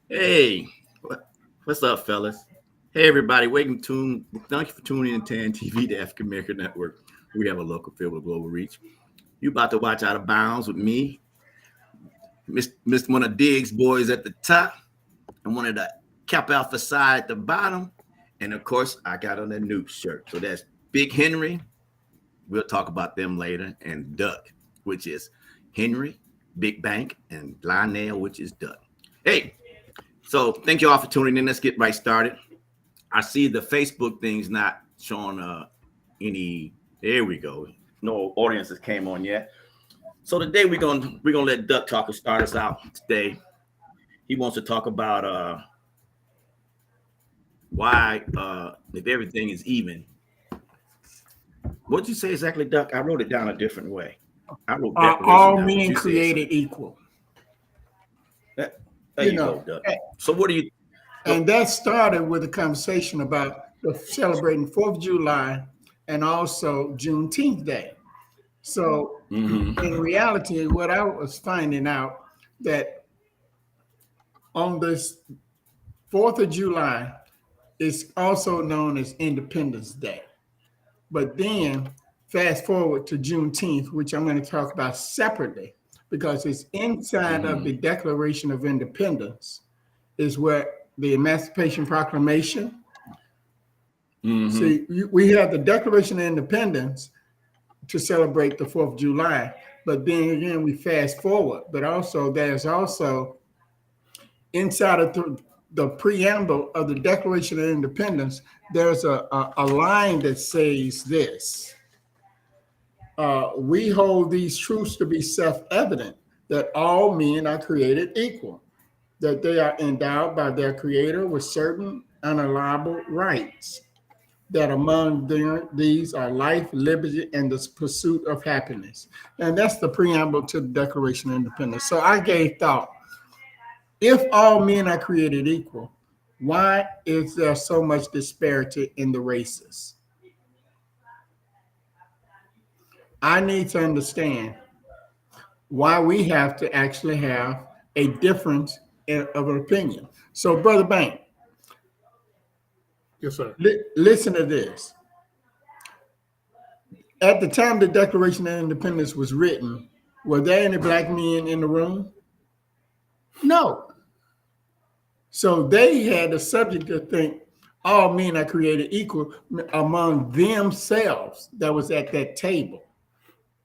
Hey, what's up, fellas? Hey, everybody. Thank you for tuning in to TAAN TV, the African American Network. We have a local feel with global reach. You about to watch Out of Bounds with me, Mr. One of Diggs boys at the top, and one of the Cap Alpha side at the bottom. And of course, I got on that new shirt. So that's Big Henry. We'll talk about them later. And Duck, which is Henry, Big Bank, and Lionel, which is Duck. Hey, so thank you all for tuning in. Let's get right started. I see the Facebook thing's not showing any. There we go. No audiences came on yet. So today we're gonna let Duck Talker start us out today. He wants to talk about why if everything is even. What'd you say exactly, Duck? I wrote it down a different way. I wrote Are declaration all down, but men you said created equal? there you go, Duck. So what do you? And that started with a conversation about celebrating 4th of July and also Juneteenth Day. So in reality, what I was finding out that on this 4th of July is also known as Independence Day. But then fast forward to Juneteenth, which I'm going to talk about separately because it's inside of the Declaration of Independence is where the Emancipation Proclamation. See, we have the Declaration of Independence to celebrate the 4th of July, but then again, we fast forward. But also, there's also inside of the preamble of the Declaration of Independence, there's a line that says this. We hold these truths to be self-evident, that all men are created equal, that they are endowed by their creator with certain unalienable rights, that among these are life, liberty, and the pursuit of happiness. And that's the preamble to the Declaration of Independence. So I gave thought, if all men are created equal, why is there so much disparity in the races? I need to understand why we have to actually have a difference of an opinion. So, Brother Bank. Yes, sir. Listen to this. At the time the Declaration of Independence was written, were there any black men in the room? No. So they had a subject to think all men are created equal among themselves that was at that table.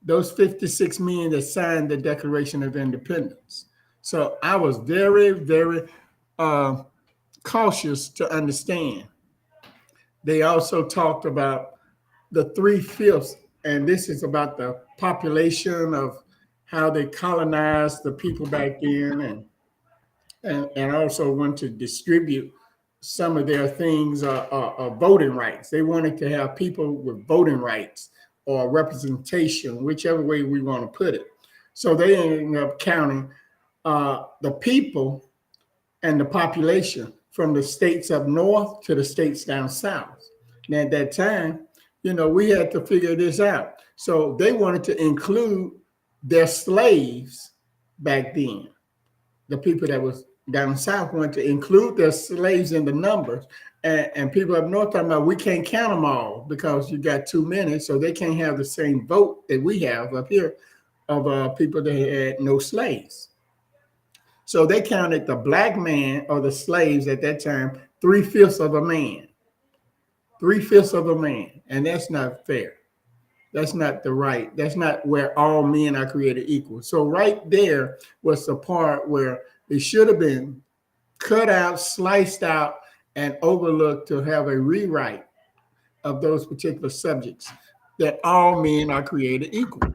Those 56 men that signed the Declaration of Independence. So I was very, very cautious to understand. They also talked about the 3/5, and this is about the population of how they colonized the people back then, and also want to distribute some of their things, voting rights. They wanted to have people with voting rights or representation, whichever way we want to put it. So they ended up counting the people and the population from the states up north to the states down south. And at that time, we had to figure this out. So they wanted to include their slaves back then. The people that was down south wanted to include their slaves in the numbers. And people up north talking about we can't count them all because you got too many, so they can't have the same vote that we have up here of people that had no slaves. So they counted the black man or the slaves at that time 3/5 of a man. 3/5 of a man, and that's not fair. That's not the right. That's not where all men are created equal. So right there was the part where it should have been cut out, sliced out, and overlooked to have a rewrite of those particular subjects, that all men are created equal.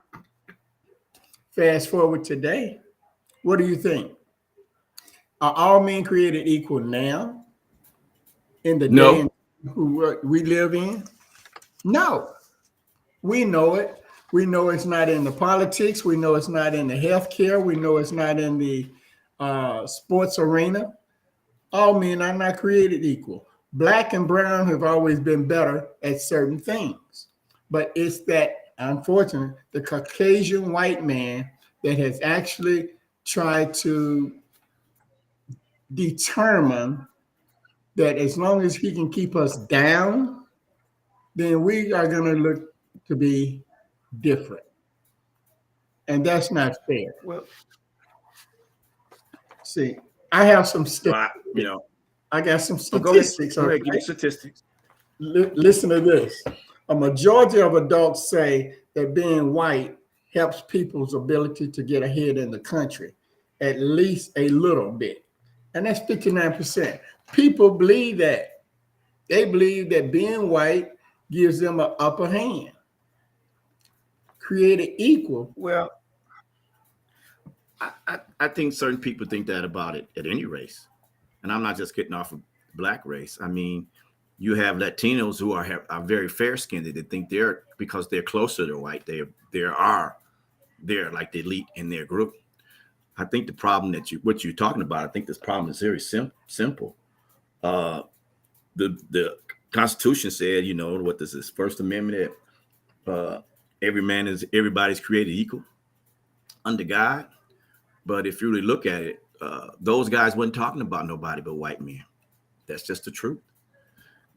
Fast forward today, what do you think? Are all men created equal now in the day we live in? No. We know it. We know it's not in the politics. We know it's not in the healthcare. We know it's not in the sports arena. All men are not created equal. Black and brown have always been better at certain things. But it's that, unfortunately, the Caucasian white man that has actually tried to determine that as long as he can keep us down, then we are going to look to be different. And that's not fair. Well, See, I have some well, statistics. you know, I got some oh, go ahead. statistics. Go ahead. Give Okay, me statistics. Listen to this. A majority of adults say that being white helps people's ability to get ahead in the country, at least a little bit. And that's 59%. People believe that. They believe that being white gives them an upper hand. Created equal. Well, I think certain people think that about it at any race. And I'm not just getting off of black race. I mean, you have Latinos who are very fair skinned. They think they're because they're closer to white. They're like the elite in their group. I think the problem that what you're talking about. I think this problem is very simple. Uh, the Constitution said, what this is First Amendment that everybody's created equal under God. But if you really look at it, those guys weren't talking about nobody but white men. That's just the truth.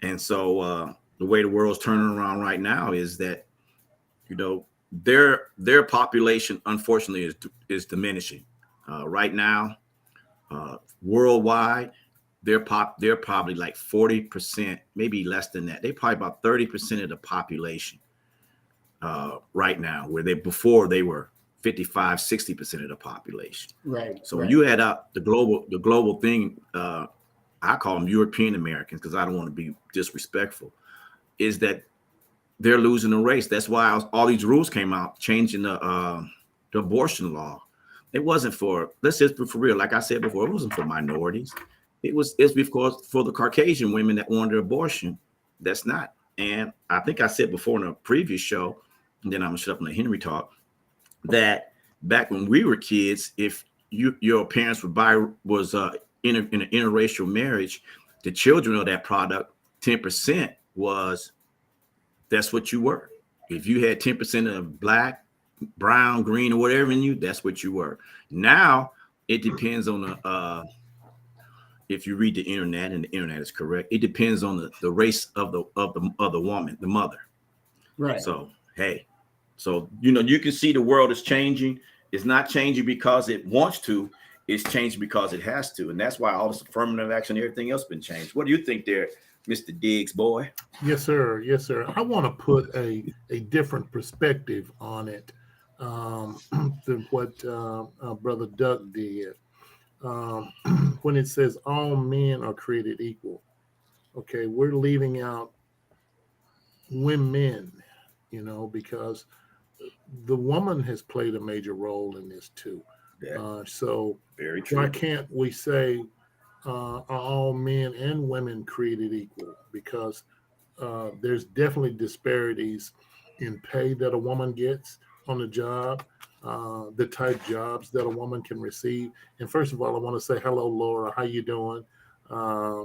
And so the way the world's turning around right now is that their population unfortunately is diminishing right now worldwide. They're probably like 40%, maybe less than that. They're probably about 30% of the population right now, where before they were 55, 60% of the population. Right. So right. when you add up the global thing, I call them European Americans because I don't want to be disrespectful, is that they're losing the race. That's why all these rules came out changing the abortion law. It wasn't for, let's just be for real. Like I said before, it wasn't for minorities. It's because for the Caucasian women that wanted abortion. That's not. And I think I said before in a previous show, and then I'm gonna shut up on the Henry talk, that back when we were kids, if your parents was in an interracial marriage, the children of that product, 10% was that's what you were. If you had 10% of black, brown, green, or whatever in you, that's what you were. Now it depends on if you read the internet, and the internet is correct, it depends on the race of the woman, the mother. Right. So hey, so you can see the world is changing. It's not changing because it wants to. It's changing because it has to, and that's why all this affirmative action, everything else, been changed. What do you think, there, Mr. Diggs, boy? Yes, sir. Yes, sir. I want to put a different perspective on it than what Brother Duck did. Um, when it says all men are created equal, okay, we're leaving out women, because the woman has played a major role in this too. So Very why true. can't we say are all men and women created equal? Because there's definitely disparities in pay that a woman gets on the job, the type jobs that a woman can receive. And first of all, I want to say hello, Laura. How you doing? Uh,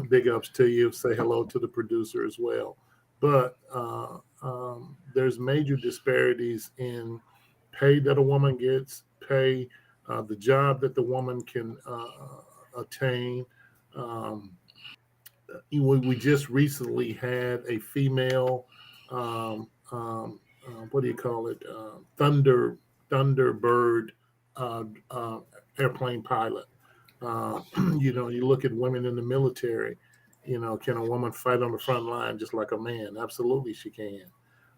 Big ups to you. Say hello to the producer as well. But there's major disparities in pay that a woman gets, pay, the job that the woman can attain. Um, we just recently had a female, what do you call it, Thunderbird uh, uh, airplane pilot. Uh, you look at women in the military. Can a woman fight on the front line just like a man? Absolutely, she can.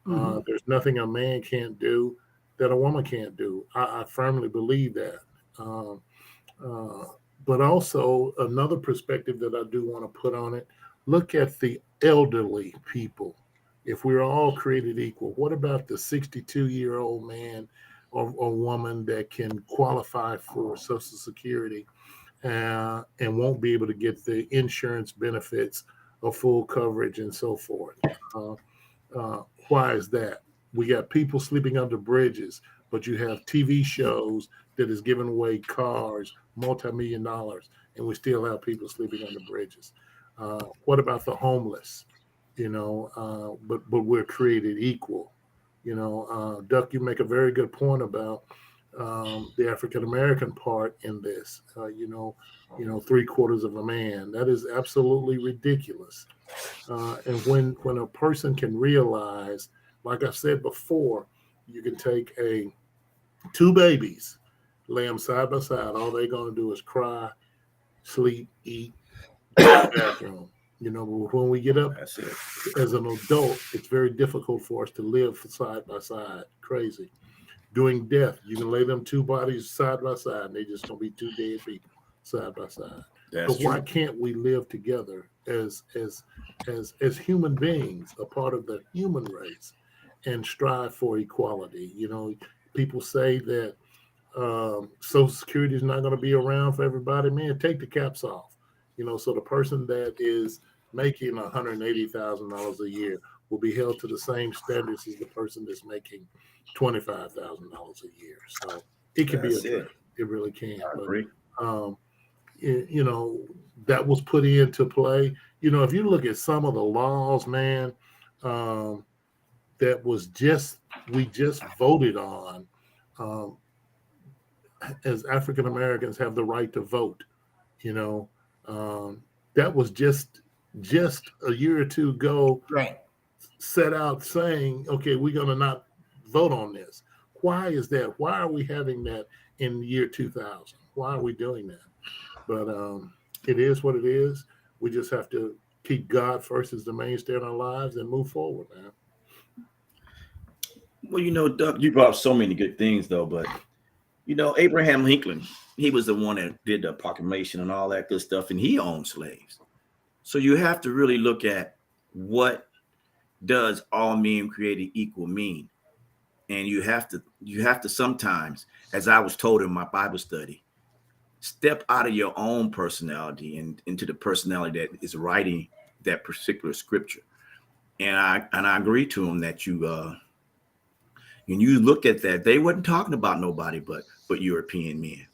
Mm-hmm. There's nothing a man can't do that a woman can't do. I firmly believe that. Um, uh, but also, another perspective that I do want to put on it, look at the elderly people. If we're all created equal, what about the 62-year-old man or woman that can qualify for Social Security and won't be able to get the insurance benefits of full coverage and so forth? Uh, why is that? We got people sleeping under bridges, but you have TV shows that is giving away cars, multi-million dollars, and we still have people sleeping under bridges. What about the homeless? But we're created equal. Duck, you make a very good point about the African American part in this. 3/4 of a man. That is absolutely ridiculous. And when a person can realize, like I said before, you can take two babies, lay them side by side. All they're going to do is cry, sleep, eat, go to the bathroom. But when we get up That's it. as an adult, it's very difficult for us to live side by side. Crazy. During death, you can lay them two bodies side by side, and they're just gonna be two dead people side by side. That's So why true. can't we live together as human beings, a part of the human race, and strive for equality? People say that Social Security is not going to be around for everybody. Man, take the caps off. So the person that is making $180,000 a year will be held to the same standards as the person that's making $25,000 a year. So it can be That's it. addressed. It really can. I But agree. um, that was put into play. If you look at some of the laws, man, um, that we just voted on. Um, as African Americans have the right to vote. You know, that was just a year or two ago Right. set out saying, okay, we're going to not vote on this. Why is that? Why are we having that in the year 2000? Why are we doing that? But it is what it is. We just have to keep God first as the mainstay in our lives and move forward, man. Well, Doug, you brought up so many good things, though. But Abraham Lincoln, he was the one that did the proclamation and all that good stuff, and he owned slaves. So you have to really look at what does all men created equal mean, and you have to sometimes, as I was told in my Bible study, step out of your own personality and into the personality that is writing that particular scripture. And I agree to him that when you look at that, they wasn't talking about nobody but European men.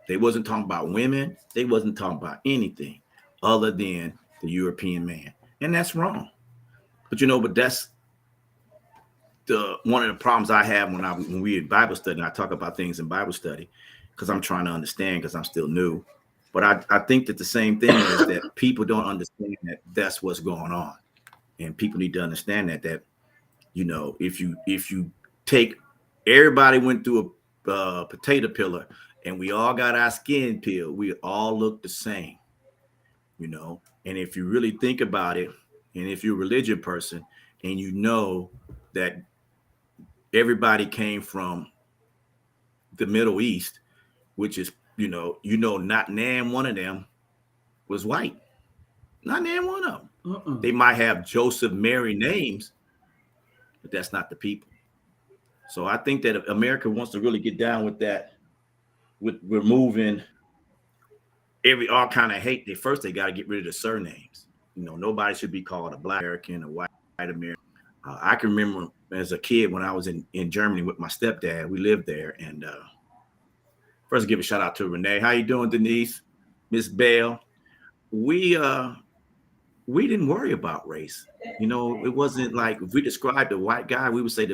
They wasn't talking about women. They wasn't talking about anything other than the European man, and that's wrong. But that's the one of the problems I have when we in Bible study. And I talk about things in Bible study because I'm trying to understand because I'm still new. But I think that the same thing is that people don't understand that that's what's going on, and people need to understand that if you take everybody went through a potato peeler and we all got our skin peeled, we all look the same. And if you really think about it, and if you're a religious person and that everybody came from the Middle East, which is not nan one of them was white, not nan one of them. Mm-mm. They might have Joseph Mary names, but that's not the people. So I think that if America wants to really get down with that, with removing all kind of hate, they got to get rid of the surnames. Nobody should be called a Black American or white American. I can remember as a kid when I was in Germany with my stepdad. We lived there, and first give a shout out to Renee. How you doing, Denise? Miss Bell. We didn't worry about race. It wasn't like if we described a white guy, we would say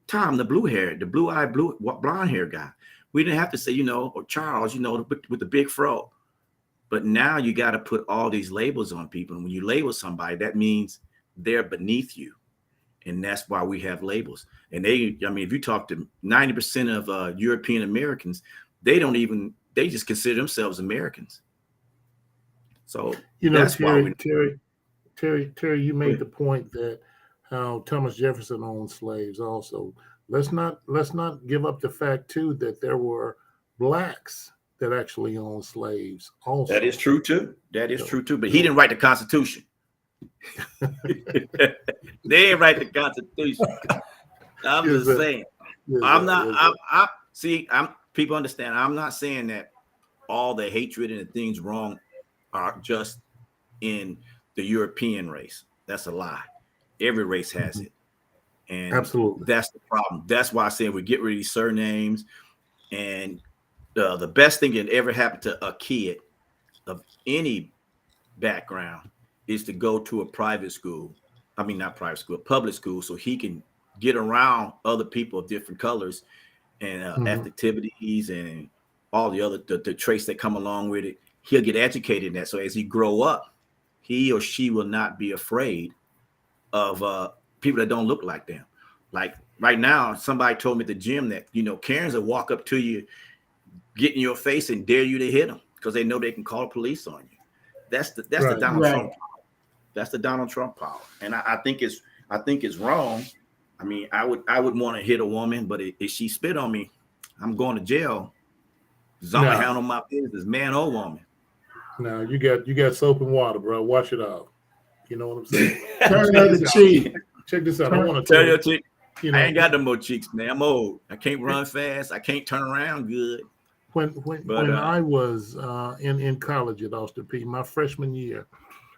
Tom, the blue-eyed, blonde hair guy. We didn't have to say, or Charles, with the big fro. But now you got to put all these labels on people. And when you label somebody, that means they're beneath you. And that's why we have labels. And if you talk to 90% of European Americans, they just consider themselves Americans. So that's why Terry, you made the point that how Thomas Jefferson owned slaves also. Let's not give up the fact too that there were blacks that actually owned slaves also. That is true too. But he didn't write the Constitution. They didn't write the Constitution. I'm just saying. People understand. I'm not saying that all the hatred and the things wrong are just in the European race. That's a lie. Every race has it. And absolutely, that's the problem. That's why I say we get rid of these surnames. And the best thing that ever happened to a kid of any background is to go to a private school. I mean, not private school, public school, so he can get around other people of different colors and Mhm. activities and all the other the traits that come along with it. He'll get educated in that. So as he grow up, he or she will not be afraid of people that don't look like them. Like right now, somebody told me at the gym that Karens will walk up to you, get in your face, and dare you to hit them because they know they can call the police on you. That's the Right. Donald Right. Trump. That's the Donald Trump power, and I think it's wrong. I mean, I would want to hit a woman, but if she spit on me, I'm going to jail because I'm gonna Now, handle my business, man or woman. now you got soap and water, bro. Wash it off. You know what I'm saying? But Turn the check other this out. cheek. Check this out. I Turn. want to Tell tell your you. chick, You I know, ain't got no more cheeks, man. I'm old. I can't run fast. I can't turn around good. But when I was in college at Austin P, my freshman year,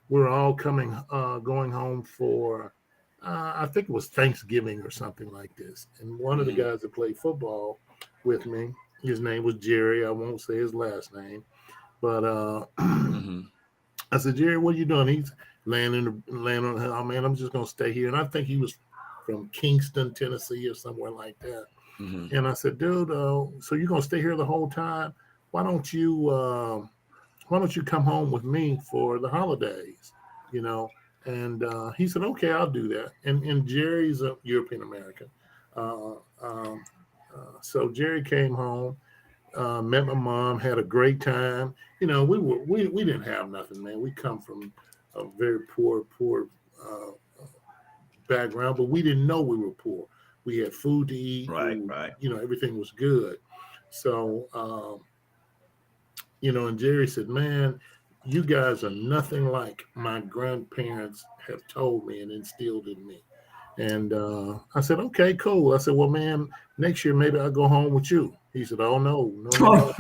we were all going home for I think it was Thanksgiving or something like this. And one of the mhm, guys that played football with me, his name was Jerry. I won't say his last name, but mhm. I said, Jerry, what are you doing? He's laying on. Oh man, I'm just gonna stay here. And I think he was from Kingston, Tennessee, or somewhere like that. Mhm. And I said, dude, so you're gonna stay here the whole time? Why don't you come home with me for the holidays? You know? And he said, okay, I'll do that. And Jerry's a European American. Uh, um, so Jerry came home, met my mom, had a great time. We didn't have nothing, man. We come from a very poor uh, background, but we didn't know we were poor. We had food to eat. Right, right. Everything was good. So, and Jerry said, man, you guys are nothing like my grandparents have told me and instilled in me. And I said, okay, cool. I said, well, man, next year maybe I'll go home with you. He said, oh, no, no, no,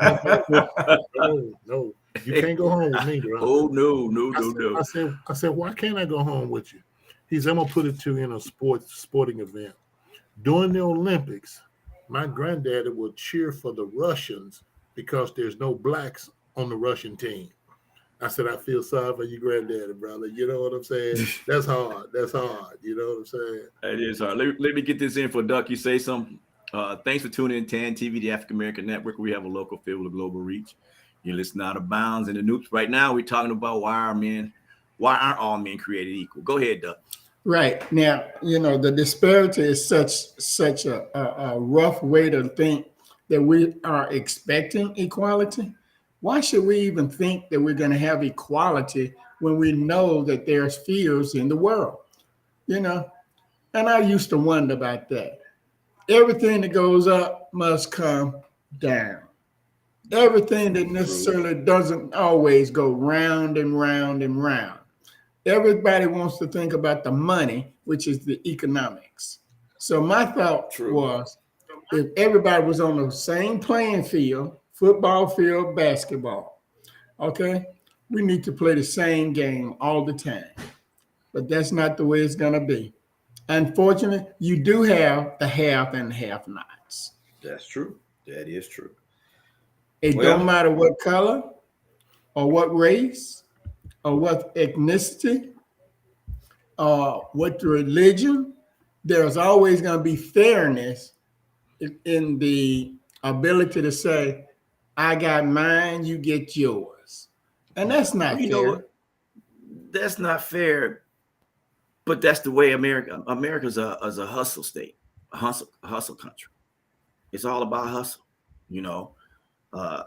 no, no, no, no, no. You can't go home with me, bro. Oh no, no, I no, said, no. I said, I said, why can't I go home with you? He said, I'm gonna put it to you in a sporting event. During the Olympics, my granddaddy will cheer for the Russians because there's no blacks on the Russian team. I said, I feel sorry for your granddaddy, brother. You know what I'm saying? That's hard. That's hard. You know what I'm saying? It is hard. Let me get this in for Duck. You say something. Thanks for tuning in TAN TV, the African American Network. We have a local feel with a global reach. You listen out of bounds and the noops. Right now, we're talking about why aren't all men created equal? Go ahead, Duck. Right. Now, the disparity is such a rough way to think that we are expecting equality. Why should we even think that we're going to have equality when we know that there's fears in the world? You know, and I used to wonder about that. Everything that goes up must come down. Everything that True. necessarily doesn't always go round and round and round. Everybody wants to think about the money, which is the economics. So my thought True. was if everybody was on the same playing field, football field, basketball, okay, we need to play the same game all the time. But that's not the way it's going to be. Unfortunately, you do have the have and have nots. That's true. That is true. It don't Well, matter what color or what race or what ethnicity what religion, there's always going to be fairness in the ability to say, I got mine, you get yours. And that's well, not you know fair. what? That's not fair. But that's the way America's a hustle state, a hustle country. It's all about hustle. You know, uh,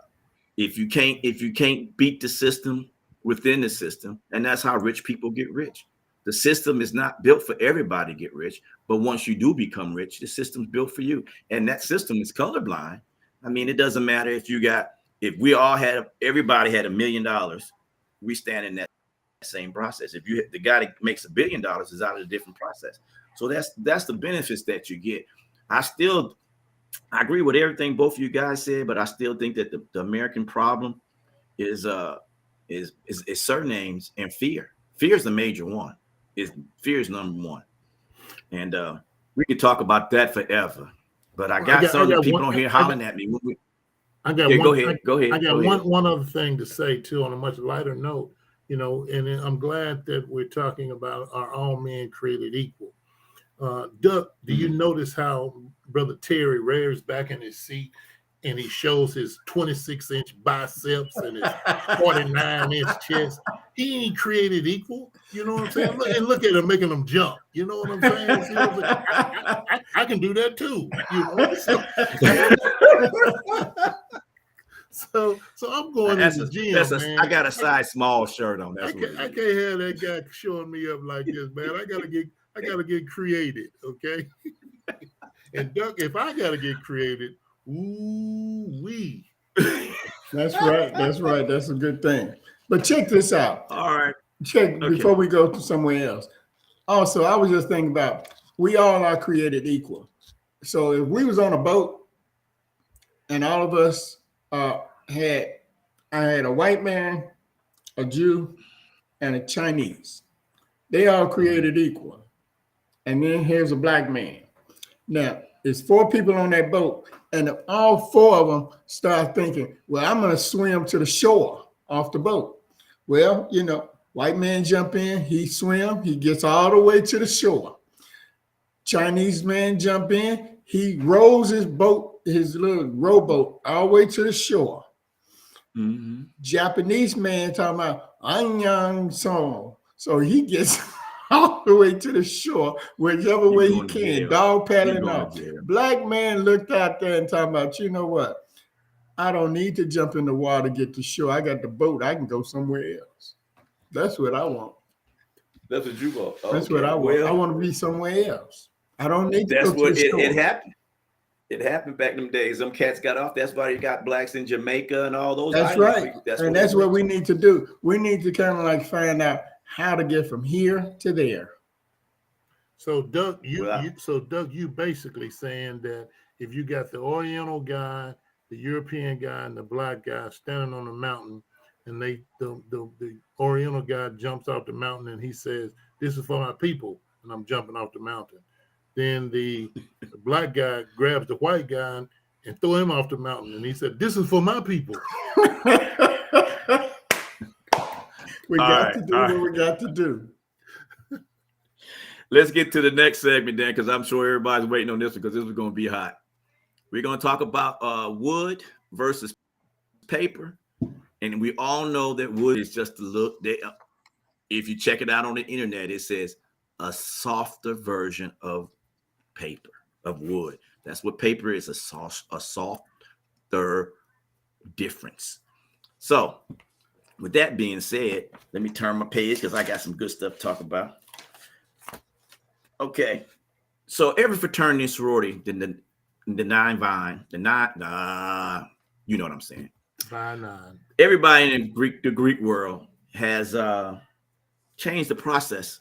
if you can't beat the system within the system, and that's how rich people get rich. The system is not built for everybody to get rich, but once you do become rich, the system's built for you, and that system is colorblind. I mean, it doesn't matter if we all had everybody had $1 million, we stand in that same process. If you the guy that makes $1 billion is out of a different process. So that's the benefits that you get. I still I agree with everything both of you guys said, but I still think that the American problem is is surnames and fear. Fear is the major one. Is Fear is number one, and we could talk about that forever. But I Well, I got got some I of the got people one on here I got hollering at me. I got Yeah, go one ahead, go I ahead, got go ahead. one other thing to say too on a much lighter note, and I'm glad that we're talking about are all men created equal. Duck, do you Mhm. notice how Brother Terry rears back in his seat and he shows his 26-inch biceps and his 49-inch chest. He ain't created equal. You know what I'm saying? Look at him making them jump. You know what I'm saying? See what I'm saying? I can do that too. You know, so I'm going to the gym, man. I got a size small shirt on. I can't have that guy showing me up like this, man. I gotta get created, okay? And Duck, if I gotta get created, ooh wee. That's right. That's right. That's a good thing. But check this out. All right. Before we go to somewhere else. Also, I was just thinking about we all are created equal. So if we was on a boat and all of us I had a white man, a Jew, and a Chinese. They all created equal. And then here's a black man. Now, it's 4 people on that boat, and if all 4 of them start thinking, well, I'm going to swim to the shore off the boat. Well, you know, white man jump in, he swim, he gets all the way to the shore. Chinese man jump in, he rows his boat, his little rowboat, all the way to the shore. Mm-hmm. Japanese man talking about Anyang song. So he gets all the way to the shore, whichever way he can, dog paddling off. Black man looked out there and talking about, you know what? I don't need to jump in the water to get to shore. I got the boat. I can go somewhere else. That's what I want. That's what you want. Okay. That's what I want. I want to be somewhere else. I don't need to go to the shore. It happened. It happened back in them days. Them cats got off. That's why you got blacks in Jamaica and all those. That's right. That's what we need to do. We need to kind of like find out how to get from here to there. So Doug, you basically saying that if you got the Oriental guy, the European guy, and the black guy standing on the mountain, and the Oriental guy jumps off the mountain and he says, "This is for my people," and I'm jumping off the mountain. Then the black guy grabs the white guy and throw him off the mountain, and he said, "This is for my people." We got to do what we got to do. Let's get to the next segment then, because I'm sure everybody's waiting on this because this is going to be hot. We're going to talk about wood versus paper. And we all know that wood is just a look. If you check it out on the internet, it says a softer version of paper, of wood. That's what paper is, a softer difference. So with that being said, let me turn my page because I got some good stuff to talk about. Okay, so every fraternity and sorority, you know what I'm saying. Everybody in the Greek world has changed the process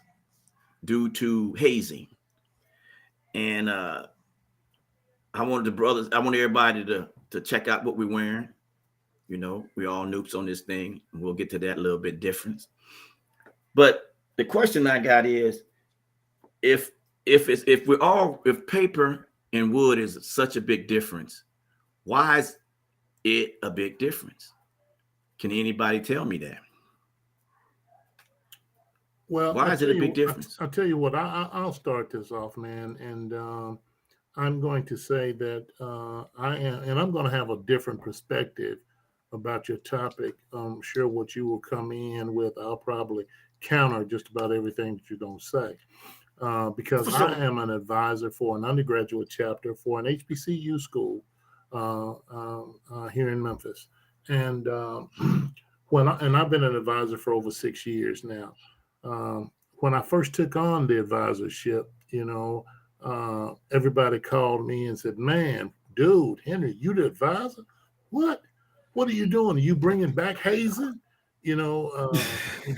due to hazing, and I wanted everybody to check out what we're wearing. You know, we all noobs on this thing. We'll get to that a little bit different. But the question I got is, if paper and wood is such a big difference, why is it a big difference? Can anybody tell me that? Well, why is it a big difference? I'll tell you what. I'll start this off, man, and I'm going to say that I'm going to have a different perspective about your topic. I'm sure what you will come in with, I'll probably counter just about everything that you're going to say. Because I am an advisor for an undergraduate chapter for an HBCU school here in Memphis, and I've been an advisor for over 6 years now. When I first took on the advisorship, everybody called me and said, "Man, dude, Henry, you the advisor? What are you doing? Are you bringing back hazing?"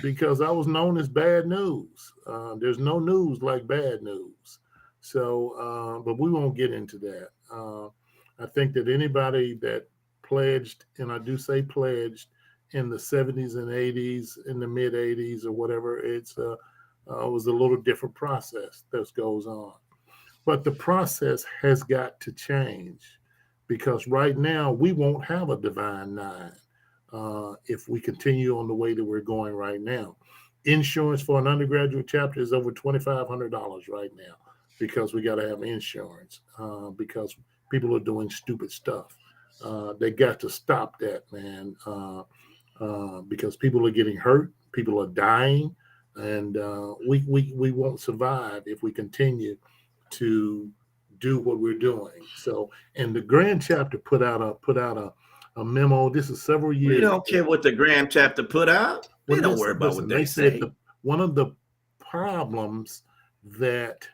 Because I was known as bad news. There's no news like bad news. So, but we won't get into that. I think that anybody that pledged, and I do say pledged, in the 70s and 80s, in the mid 80s or whatever, it was a little different process that goes on. But the process has got to change, because right now we won't have a Divine Nine. If we continue on the way that we're going right now. Insurance for an undergraduate chapter is over $2,500 right now. because we got to have insurance, because people are doing stupid stuff. They got to stop that, man, because people are getting hurt, people are dying, and we won't survive if we continue to do what we're doing. So, and the Grand Chapter put out a memo. This is several years. We don't care what the Grand Chapter put out. We don't worry about what they say. Said one of the problems that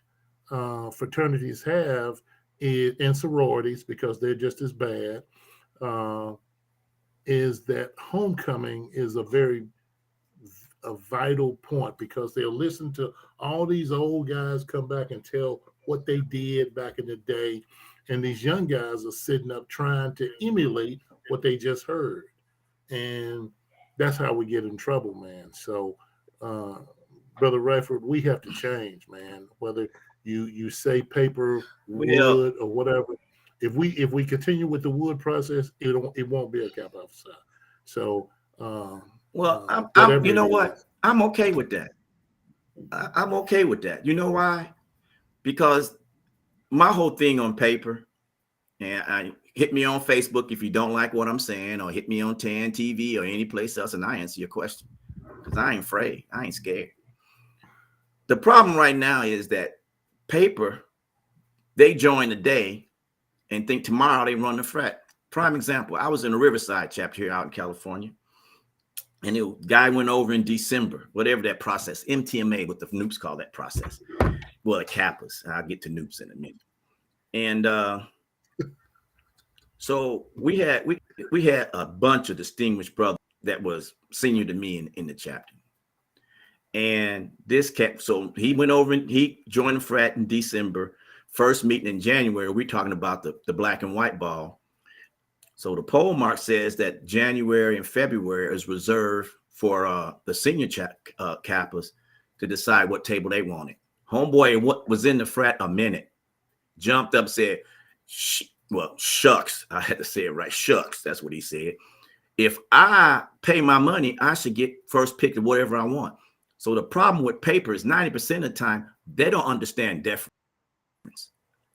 fraternities have is, and sororities, because they're just as bad, is that homecoming is a vital point, because they'll listen to all these old guys come back and tell what they did back in the day, and these young guys are sitting up trying to emulate what they just heard, and that's how we get in trouble, man. So Brother Radford, we have to change, man. Whether you say paper, wood, or whatever, if we continue with the wood process, it won't be a Kappa Alpha Psi. So I'm you know what? I'm okay with that. I'm okay with that. You know why? Because my whole thing on paper, and hit me on Facebook if you don't like what I'm saying, or hit me on TAAN TV or any place else, and I answer your question, because I ain't afraid. I ain't scared. The problem right now is that paper, they join the day and think tomorrow they run the frat. Prime example, I was in a Riverside chapter here out in California, and the guy went over in December, whatever that process, MTMA, what the noobs call that process. Well, the Kappas. I'll get to noobs in a minute. And so we had a bunch of distinguished brothers that was senior to me in the chapter. And this cat, so he went over and he joined the frat in December. First meeting in January, we're talking about the black and white ball. So the poll mark says that January and February is reserved for the senior Kappas to decide what table they wanted. Homeboy, what was in the frat a minute, jumped up, said, shucks. I had to say it right. Shucks. That's what he said. If I pay my money, I should get first pick of whatever I want. So the problem with paper is 90% of the time, they don't understand deference.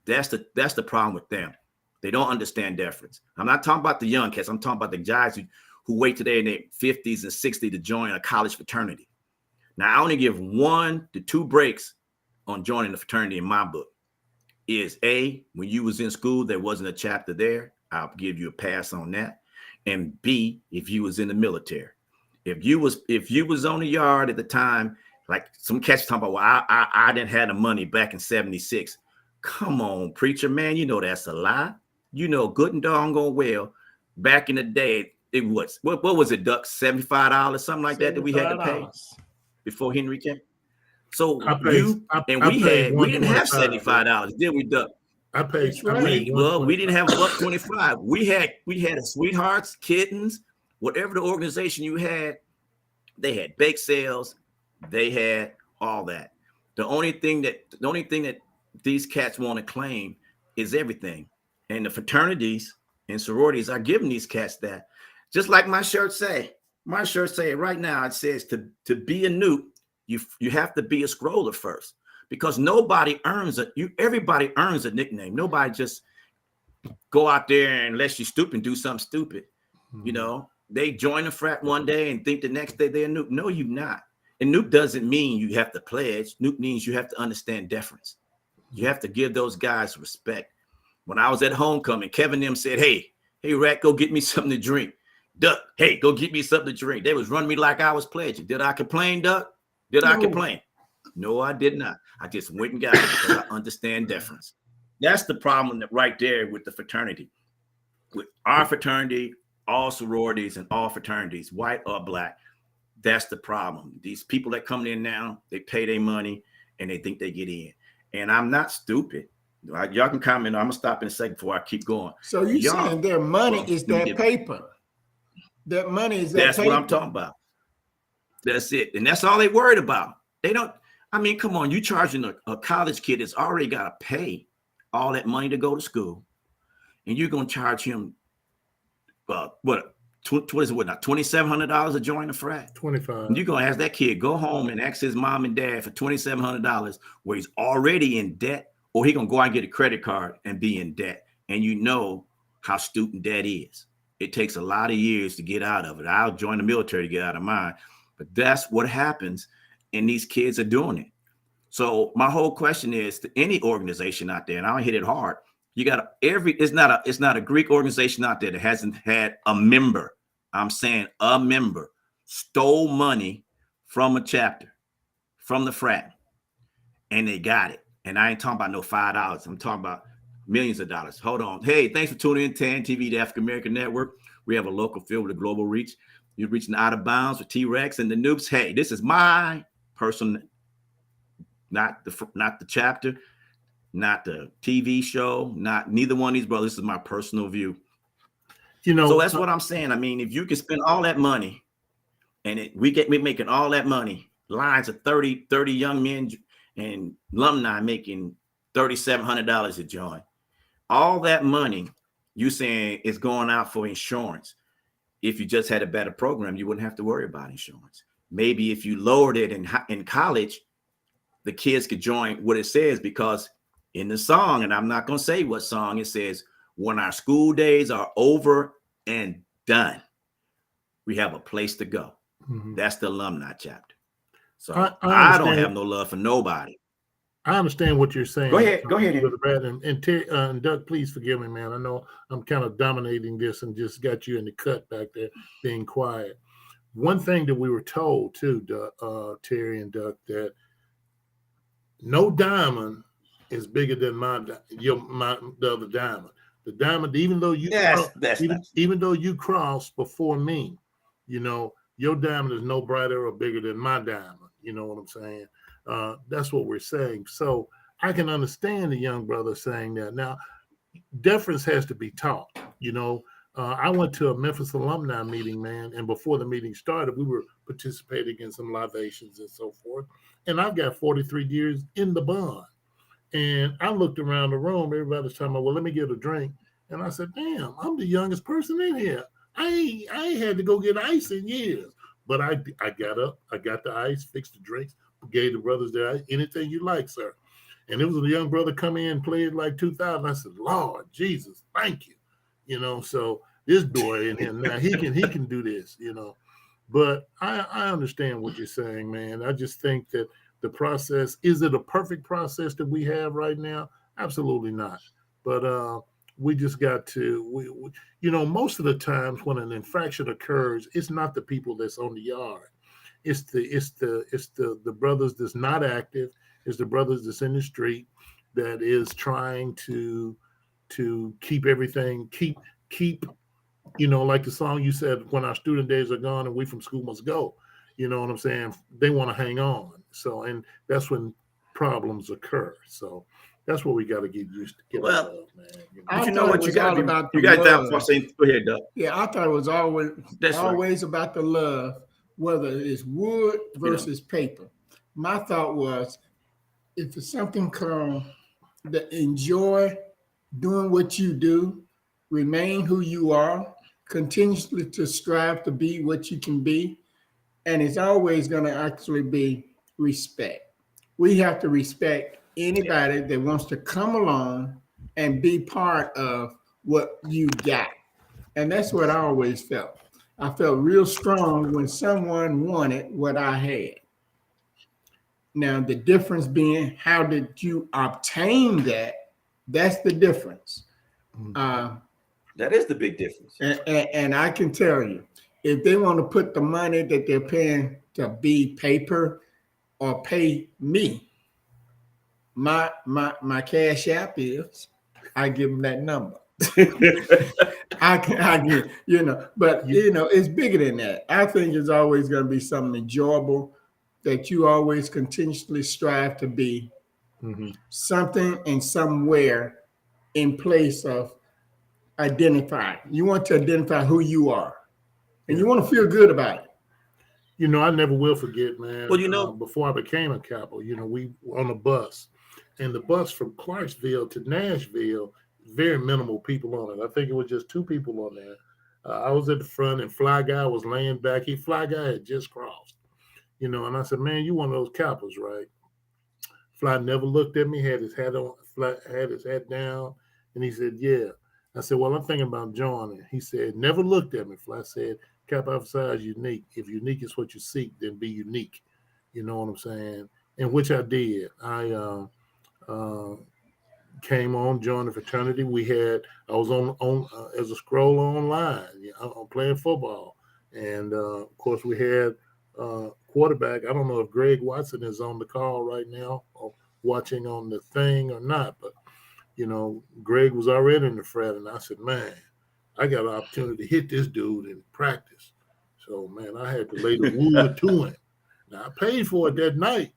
That's the problem with them. They don't understand deference. I'm not talking about the young cats. I'm talking about the guys who wait today in their 50s and 60s to join a college fraternity. Now, I only give 1 to 2 breaks on joining the fraternity in my book. Is A, when you was in school, there wasn't a chapter there. I'll give you a pass on that. And B, if you was in the military. If you was on the yard at the time, like some cats talking about, well, I didn't have the money back in 76. Come on, preacher, man, you know that's a lie. You know good and doggone well, back in the day, it was, what was it, Duck? $75, something like that we had to pay before Henry came? So we didn't have $75, did we, Duck? I paid. We didn't have $125. We had a Sweethearts, Kittens, whatever the organization you had, they had bake sales, they had all that. The only thing that these cats want to claim is everything. And the fraternities and sororities are giving these cats that. Just like my shirt say. My shirt say right now, it says to be a newt, you have to be a scroller first. Because nobody earns it. Everybody earns a nickname. Nobody just go out there and unless you're stupid and do something stupid. Mm-hmm. You know, they join a frat one day and think the next day they're a nuke. No, you're not. And nuke doesn't mean you have to pledge. Nuke means you have to understand deference. You have to give those guys respect. When I was at homecoming, Kevin them said, hey, Rat, go get me something to drink. Duck, hey, go get me something to drink. They was running me like I was pledging. Did I complain, Duck? Did I complain? No, I did not. I just went and got it because I understand deference. That's the problem right there with the fraternity. With our fraternity, all sororities and all fraternities, white or black, that's the problem. These people that come in now, they pay their money and they think they get in. And I'm not stupid. Y'all can comment. I'm going to stop in a second before I keep going. So you're saying their money is that paper? That money is that paper? That's what I'm talking about. That's it. And that's all they worried about. They don't. I mean, come on, you charging a college kid that's already got to pay all that money to go to school, and you're going to charge him, $2,700 to join the frat? $25. And you're going to ask that kid, go home and ask his mom and dad for $2,700 where he's already in debt or he gonna go out and get a credit card and be in debt. And you know how student debt is. It takes a lot of years to get out of it. I'll join the military to get out of mine, but that's what happens, and these kids are doing it. So my whole question is to any organization out there, and I'll hit it hard. You got it's not a Greek organization out there that hasn't had a member. I'm saying a member stole money from a chapter, from the frat, and they got it. And I ain't talking about no $5. I'm talking about millions of dollars. Hold on. Hey, thanks for tuning in to TAAN TV, the African American Network. We have a local feel with a global reach. You're reaching Out of Bounds with T-Rex and the Noobs. Hey, this is my personal, not the chapter, not the TV show, not neither one of these brothers. This is my personal view. So that's what I'm saying. I mean, if you can spend all that money and we making all that money, lines of 30 young men and alumni making $3,700 a join. All that money you saying is going out for insurance. If you just had a better program, you wouldn't have to worry about insurance. Maybe if you lowered it in college, the kids could join what it says, because in the song, and I'm not going to say what song, it says, when our school days are over and done, we have a place to go. Mm-hmm. That's the alumni chapter. So I don't have no love for nobody. I understand what you're saying. Go ahead. And Doug, please forgive me, man. I know I'm kind of dominating this and just got you in the cut back there being quiet. One thing that we were told too, Terry and Doug, that no diamond is bigger than the other diamond. The diamond, even though you crossed before me, you know, your diamond is no brighter or bigger than my diamond. You know what I'm saying? That's what we're saying. So I can understand the young brother saying that. Now, deference has to be taught. You know, I went to a Memphis alumni meeting, man, and before the meeting started, we were participating in some libations and so forth. And I've got 43 years in the bond. And I looked around the room, everybody's talking about, well, let me get a drink. And I said, damn, I'm the youngest person in here. I ain't had to go get ice in years. But I got up, I got the ice, fixed the drinks, gave the brothers their ice, anything you like, sir. And it was a young brother come in and played like 2000. I said, Lord Jesus, thank you. You know, so this boy in him now, he can do this, you know. But I understand what you're saying, man. I just think that the process, is it a perfect process that we have right now? Absolutely not. But we just got to, you know, most of the times when an infraction occurs, it's not the people that's on the yard. It's the brothers that's not active. It's the brothers that's in the street that is trying to keep everything, keep, you know, like the song you said, when our student days are gone and we from school must go. You know what I'm saying? They want to hang on. So, and that's when problems occur. So that's what we got to get used to. Well, out of, man. You know what? You got that for saying. Go ahead, Doug. Yeah, I thought it was always about the love, whether it's wood versus paper. My thought was, if it's something called that enjoy doing what you do, remain who you are, continuously to strive to be what you can be, and it's always going to actually be respect. We have to respect anybody that wants to come along and be part of what you got. And that's what I always felt. I felt real strong when someone wanted what I had. Now, the difference being, how did you obtain that? That's the difference. That is the big difference. And I can tell you, if they want to put the money that they're paying to be paper or pay me, my cash app is, I give them that number. I give, you know, but you know, it's bigger than that. I think it's always going to be something enjoyable that you always continuously strive to be something and somewhere in place of identify. You want to identify who you are, and you want to feel good about it. You know, I never will forget, man. Well, you know, before I became a capo, you know, we were on a bus, and the bus from Clarksville to Nashville, very minimal people on it. I think it was just 2 people on there. I was at the front, and Fly Guy was laying back. Fly Guy had just crossed, you know, and I said, man, you one of those capos, right? Fly never looked at me, had his hat on, flat, had his head down, and he said, "Yeah." I said, "Well, I'm thinking about joining." He said, "Never looked at me." I said, "Kappa Alpha Psi is unique. If unique is what you seek, then be unique." You know what I'm saying? And which I did. I came on, joined the fraternity. I was on as a scroll online, I'm playing football, and of course we had quarterback. I don't know if Greg Watson is on the call right now or watching on the thing or not, but Greg was already in the frat, and I said, man, I got an opportunity to hit this dude in practice. So man, I had to lay the wood to him. Now I paid for it that night,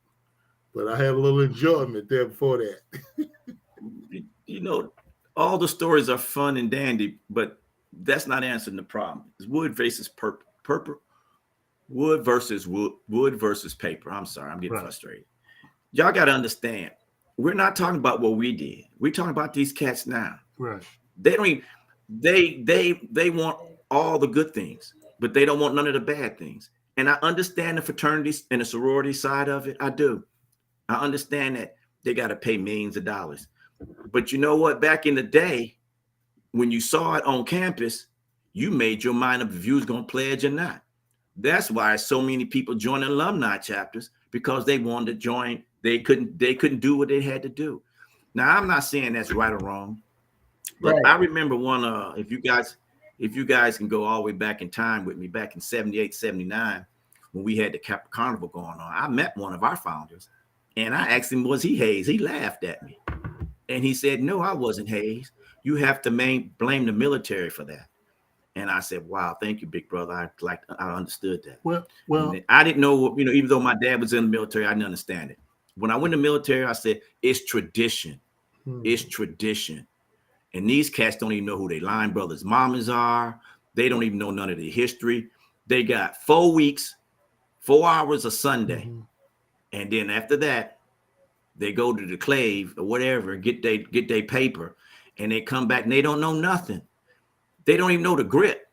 but I had a little enjoyment there before that. All the stories are fun and dandy, but that's not answering the problem. It's wood versus purple, wood versus paper. I'm sorry, I'm getting frustrated. Y'all got to understand, we're not talking about what we did. We're talking about these cats now. Right. They don't even, they want all the good things, but they don't want none of the bad things. And I understand the fraternities and the sorority side of it. I do. I understand that they got to pay millions of dollars. But you know what? Back in the day, when you saw it on campus, you made your mind up if you was going to pledge or not. That's why so many people joined alumni chapters, because they wanted to join. They couldn't do what they had to do. Now, I'm not saying that's right or wrong, but right. I remember one, if you guys can go all the way back in time with me, back in 78, 79, when we had the Kappa Carnival going on, I met one of our founders and I asked him, was he hazed? He laughed at me. And he said, no, I wasn't hazed. You have to blame the military for that. And I said, wow, thank you, big brother. I understood that. Well, I didn't know, even though my dad was in the military, I didn't understand it. When I went to the military, I said, it's tradition. It's tradition. And these cats don't even know who their line brothers' mamas are. They don't even know none of the history. They got 4 weeks, 4 hours a Sunday. Mm-hmm. And then after that, they go to the clave or whatever and get their paper, and they come back and they don't know nothing. They don't even know the grit.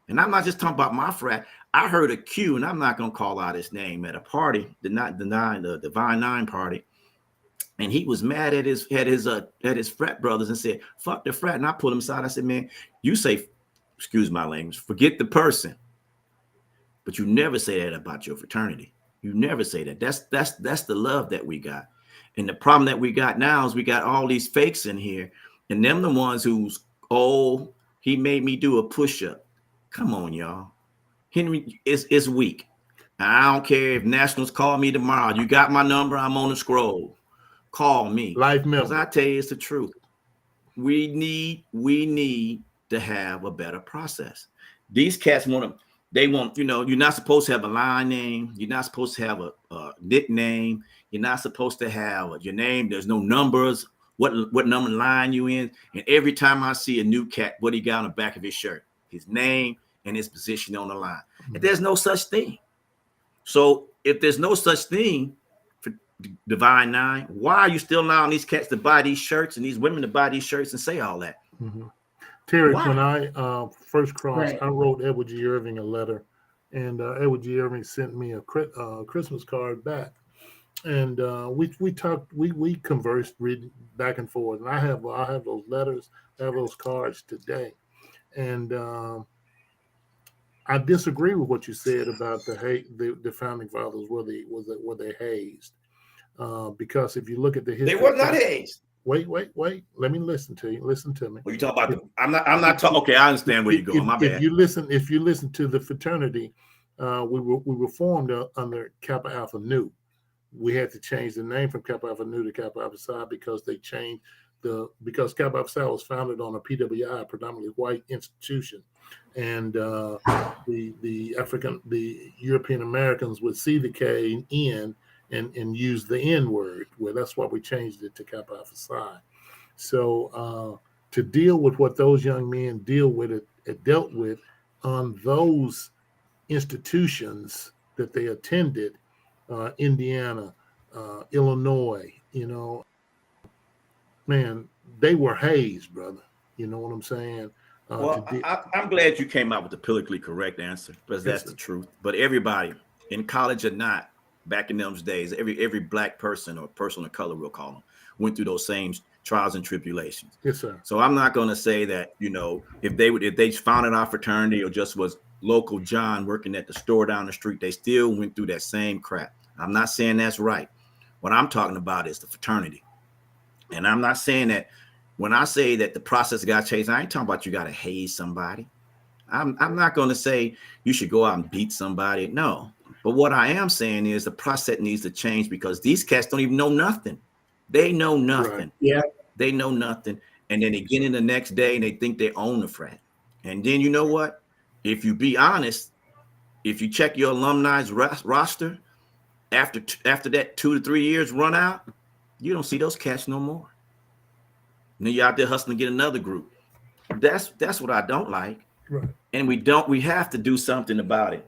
And I'm not just talking about my frat. I heard a Q, and I'm not going to call out his name, at a party, the Divine Nine party. And he was mad at his frat brothers and said, fuck the frat. And I pulled him aside. I said, man, you say, excuse my language, forget the person. But you never say that about your fraternity. You never say that. That's the love that we got. And the problem that we got now is we got all these fakes in here, and them the ones who's, oh, he made me do a push-up. Come on, y'all. Henry is weak. I don't care if Nationals call me tomorrow. You got my number. I'm on the scroll. Call me. Life member. Because I tell you, it's the truth. We need to have a better process. These cats want, you're not supposed to have a line name. You're not supposed to have a nickname. You're not supposed to have your name. There's no numbers, what number line you in. And every time I see a new cat, what he got on the back of his shirt, his name and his position on the line. And there's no such thing. So if there's no such thing for Divine Nine, why are you still allowing these cats to buy these shirts and these women to buy these shirts and say all that? Mm-hmm. Terry, why? When I first crossed, Right. I wrote Edward G. Irving a letter, and Edward G. Irving sent me a Christmas card back. And we talked, we conversed, reading back and forth. And I have those letters, I have those cards today. And I disagree with what you said about the founding fathers were they hazed, because if you look at the history, they were not hazed. Wait. Let me listen to you. Listen to me. What you talking about? I'm not talking. Okay, I understand where you're going. My bad. If you listen to the fraternity, we were formed under Kappa Alpha Nu. We had to change the name from Kappa Alpha Nu to Kappa Alpha Psi because they changed because Kappa Alpha Psi was founded on a PWI, predominantly white institution, and the European Americans would see the K in and use the N word. Well, that's why we changed it to Kappa Alpha Psi. So to deal with what those young men dealt with on those institutions that they attended, Indiana, Illinois, man, they were hazed, brother. You know what I'm saying? Well, I'm glad you came out with the politically correct answer, because that's the truth. But everybody, in college or not, back in those days, every black person or person of color, we'll call them, went through those same trials and tribulations. Yes, sir. So I'm not going to say that, if they founded our fraternity or just was local John working at the store down the street, they still went through that same crap. I'm not saying that's right. What I'm talking about is the fraternity. And I'm not saying that when I say that the process got changed, I ain't talking about you got to haze somebody. I'm not going to say you should go out and beat somebody. No. But what I am saying is the process needs to change because these cats don't even know nothing. They know nothing. Right. Yeah. They know nothing. And then they get in the next day and they think they own the frat. And then you know what? If you be honest, if you check your alumni's roster, after that 2 to 3 years run out, you don't see those cats no more. And then you're out there hustling to get another group. That's what I don't like. Right. And we have to do something about it.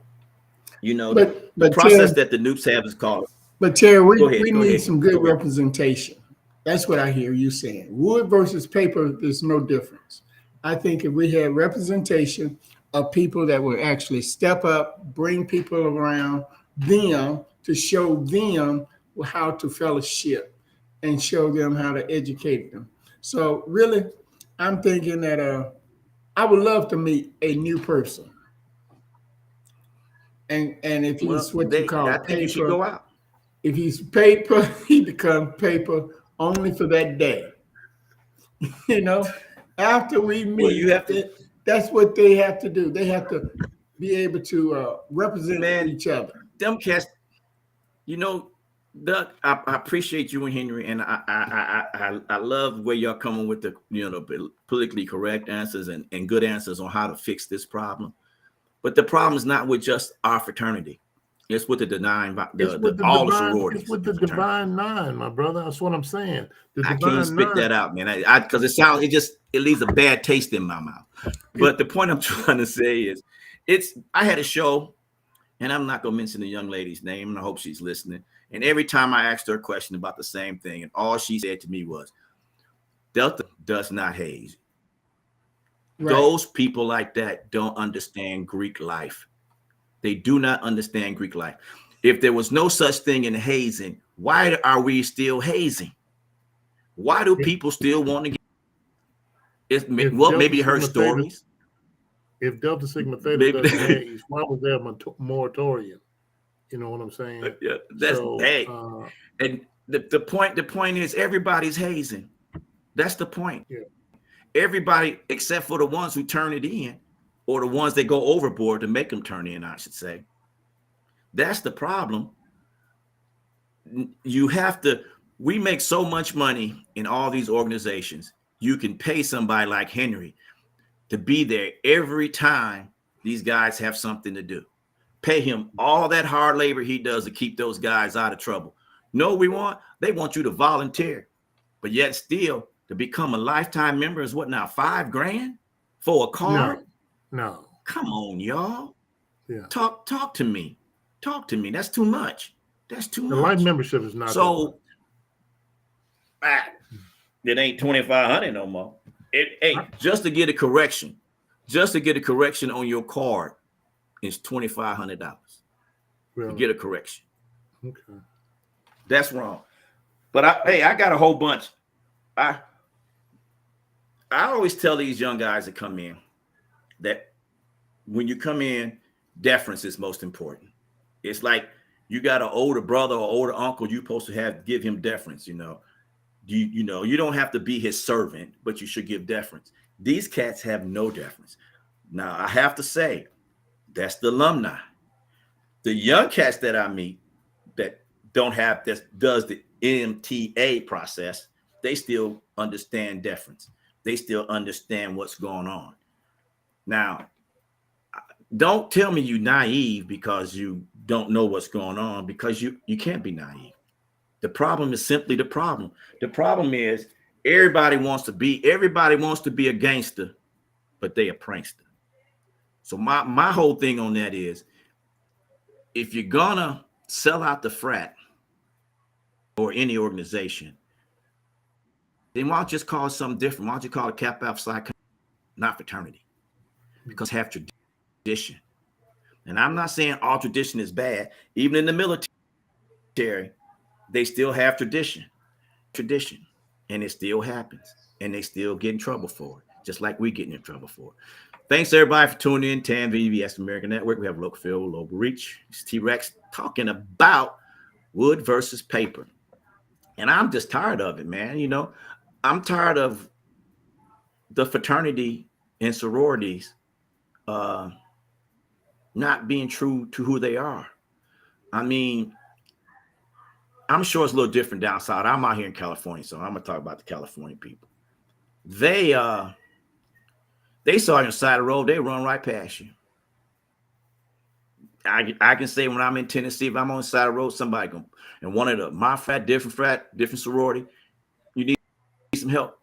But the process Terry, that the Noops have is called. but Terry, Go we ahead. need some good representation. That's what I hear you saying. Wood versus paper, there's no difference. I think if we had representation of people that would actually step up, bring people around them to show them how to fellowship and show them how to educate them. So really, I'm thinking that I would love to meet a new person. And if he's I think you should go out. If he's paper, he becomes paper only for that day. After we meet, you have to. That's what they have to do. They have to be able to represent each other. Them cats, Doug, I appreciate you and Henry, and I love where y'all coming with the politically correct answers and good answers on how to fix this problem. But the problem is not with just our fraternity. It's with the all the sororities. It's with the Divine Nine, my brother. That's what I'm saying. I can't spit that out, man. Because it leaves a bad taste in my mouth. But the point I'm trying to say is, I had a show, and I'm not gonna mention the young lady's name, and I hope she's listening. And every time I asked her a question about the same thing, and all she said to me was, Delta does not haze. Right. Those people like that don't understand Greek life. They do not understand Greek life. If there was no such thing in hazing, why are we still hazing? Why do people still want to get? Maybe her stories. If Delta Sigma Theta doesn't haze, why was there a moratorium? You know what I'm saying? Yeah, and the point is everybody's hazing. That's the point. Yeah. Everybody except for the ones who turn it in, or the ones that go overboard to make them turn in, I should say. That's the problem. We make so much money in all these organizations. You can pay somebody like Henry to be there every time these guys have something to do. Pay him all that hard labor he does to keep those guys out of trouble. They want you to volunteer, but yet still to become a lifetime member is what now, $5,000 for a card? No. Come on, y'all. Yeah. Talk to me. Talk to me. That's too much. The life membership is not so. It ain't $2,500 no more. Just to get a correction on your card is $2,500. Really? To get a correction. Okay. That's wrong. But I got a whole bunch. I always tell these young guys that come in that when you come in, deference is most important. It's like you got an older brother or older uncle, you're supposed to give him deference, you don't have to be his servant, but you should give deference. These cats have no deference. Now, I have to say, that's the alumni. The young cats that I meet that does the MTA process, they still understand deference. They still understand what's going on. Now, don't tell me you're naive because you don't know what's going on, because you can't be naive. The problem is simply the problem. The problem is everybody wants to be a gangster, but they a prankster. So my whole thing on that is, if you're gonna sell out the frat or any organization, then why don't you just call it something different? Why don't you call it Kappa Alpha Psi, not fraternity? Because have tradition. And I'm not saying all tradition is bad. Even in the military, they still have tradition. and it still happens, and they still get in trouble for it, just like we getting in trouble for it. Thanks everybody for tuning in. TAAN VBS American Network. We have local field, local reach. It's T-Rex talking about wood versus paper. And I'm just tired of it, man. You know, I'm tired of the fraternity and sororities not being true to who they are. I mean, I'm sure it's a little different down south. I'm out here in California, so I'm gonna talk about the California people. They saw you on the side of the road, they run right past you. I can say when I'm in Tennessee, if I'm on the side of the road, somebody can, and one of my frat, different sorority, you need some help.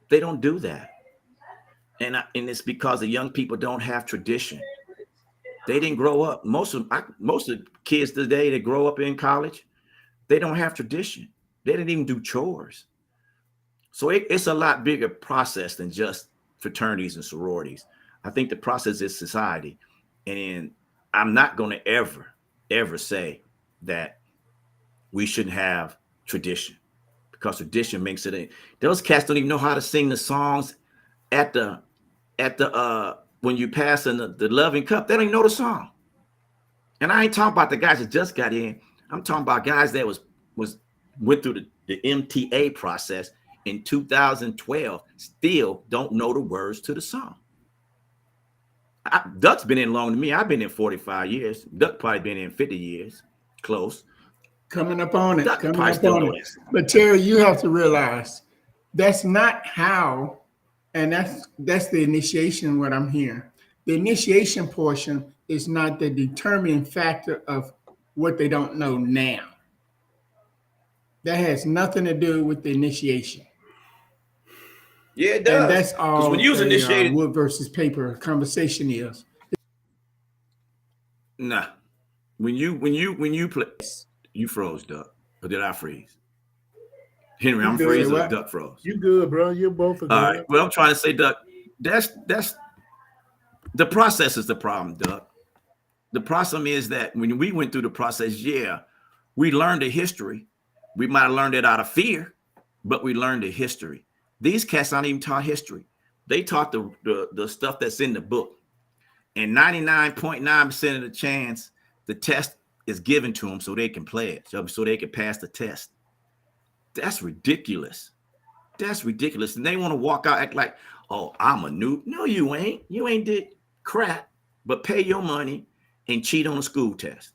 They don't do that. And it's because the young people don't have tradition. They didn't grow up. Most of the kids today that grow up in college, they don't have tradition. They didn't even do chores. So it's a lot bigger process than just fraternities and sororities. I think the process is society. And I'm not going to ever say that we shouldn't have tradition, because tradition makes it. Those cats don't even know how to sing the songs at the when you pass in the loving cup. They don't even know the song. And I ain't talking about the guys that just got in. I'm talking about guys that went through the MTA process in 2012, still don't know the words to the song. Duck's been in longer than me. I've been in 45 years. Duck probably been in 50 years. Close. Coming up on it. Duck Coming probably up still on know it. this. But Terry, you have to realize that's not how, and that's the initiation, what I'm hearing. The initiation portion is not the determining factor of what they don't know now. That has nothing to do with the initiation. Yeah, it And does. that's all when you was initiated, wood versus paper conversation is. nah. When you play, you froze, Duck. Or did I freeze? Henry, I'm freezing. Or Duck froze. You good, bro? You both are good. All right. Well, I'm trying to say, Duck, that's the process is the problem, Duck. The problem is that when we went through the process, yeah, we learned the history. We might have learned it out of fear, but we learned the history. These cats aren't even taught history. They taught the stuff that's in the book. And 99.9% of the chance, the test is given to them so they can play it, so they can pass the test. That's ridiculous. That's ridiculous. And they want to walk out, act like, oh, I'm a noob. No, you ain't. You ain't did crap, but pay your money and cheat on a school test.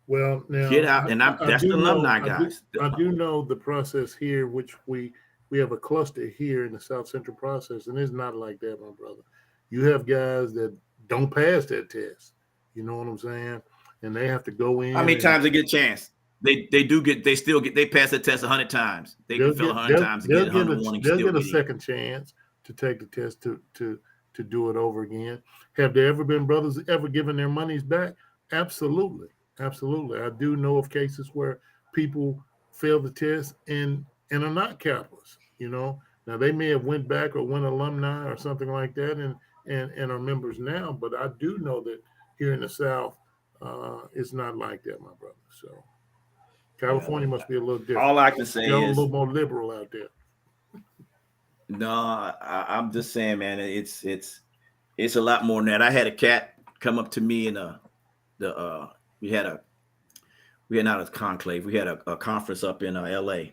Well, now Get out, and that's the alumni guys. I do know the process here, which we have a cluster here in the South Central process, and it's not like that, my brother. You have guys that don't pass that test. You know what I'm saying? And they have to go in. How many times they get a chance? They pass the test 100 times. They can fail 100 times to get 101. They'll get a second chance to take the test to do it over again. Have there ever been brothers ever given their monies back? Absolutely. Absolutely. I do know of cases where people fail the test and are not Kappas, you know. Now they may have went back or went alumni or something like that and are members now, but I do know that here in the South, it's not like that, my brother. So California must be a little different. All I can say is a little more liberal out there. No, I'm just saying, man, it's a lot more than that. I had a cat come up to me in we had not a conclave. We had a conference up in LA.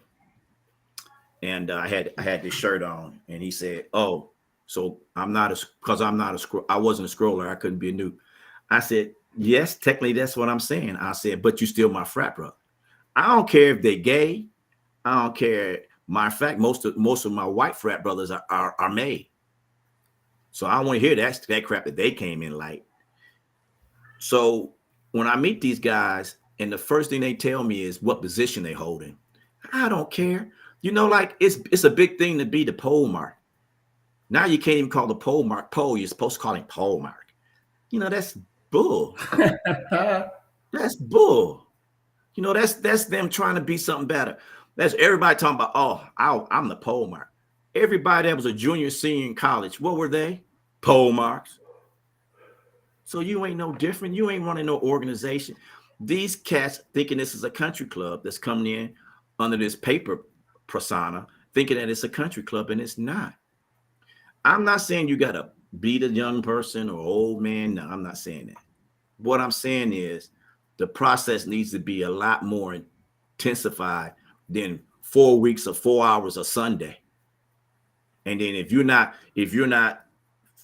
And I had this shirt on, and he said, "Oh, so I wasn't a scroller. I couldn't be a noob." I said, "Yes, technically that's what I'm saying." I said, "But you still my frat brother. I don't care if they gay. I don't care. Matter of fact, most of my white frat brothers are made. So I don't want to hear that crap that they came in like." So when I meet these guys, and the first thing they tell me is what position they hold in, I don't care. You know, like it's a big thing to be the pole mark. Now you can't even call the pole mark pole. You're supposed to call him pole mark. You know, that's bull. That's bull. You know, that's them trying to be something better. That's everybody talking about, oh, I'm the pole mark. Everybody that was a junior, senior in college, what were they? Pole marks. So you ain't no different. You ain't running no organization. These cats thinking this is a country club that's coming in under this paper persona, thinking that it's a country club, and it's not. I'm not saying you got to beat a young person or old man. No, I'm not saying that. What I'm saying is the process needs to be a lot more intensified than 4 weeks or 4 hours a Sunday. And then if you're not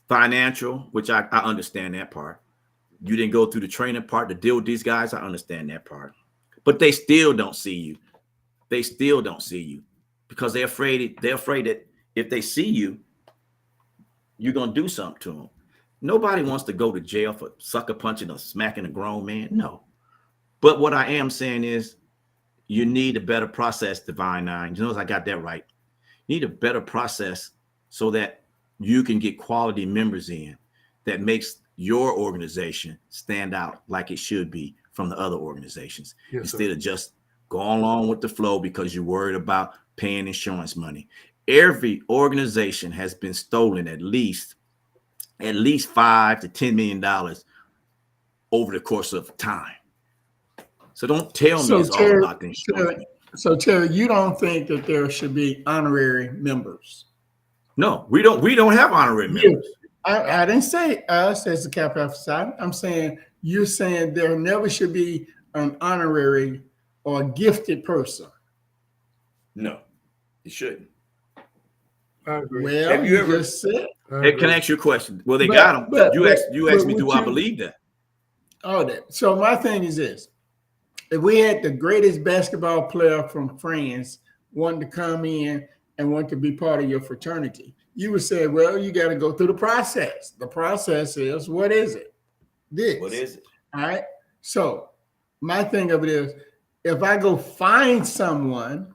financial, which I understand that part, you didn't go through the training part to deal with these guys, I understand that part. But they still don't see you. They still don't see you because they're afraid that if they see you, you're going to do something to them. Nobody wants to go to jail for sucker punching or smacking a grown man. No. But what I am saying is you need a better process, Divine Nine. You know, I got that right. You need a better process so that you can get quality members in that makes your organization stand out like it should be from the other organizations. Yes, instead of just going along with the flow because you're worried about paying insurance money. Every organization has been stolen at least $5 to $10 million over the course of time. So don't tell me it's all about the insurance. So Terry, you don't think that there should be honorary members? No, we don't have honorary members. I didn't say us as the Capital Society. I'm saying you're saying there never should be an honorary or a gifted person. No, it shouldn't. I agree. Well, Have you ever just said? Can I ask you a question? Well, they got them. You asked me, do I believe that? Oh, that. So my thing is this. If we had the greatest basketball player from France wanting to come in and want to be part of your fraternity, you would say, well, you got to go through the process. The process is, what is it? This. What is it? All right. So my thing of it is, if I go find someone,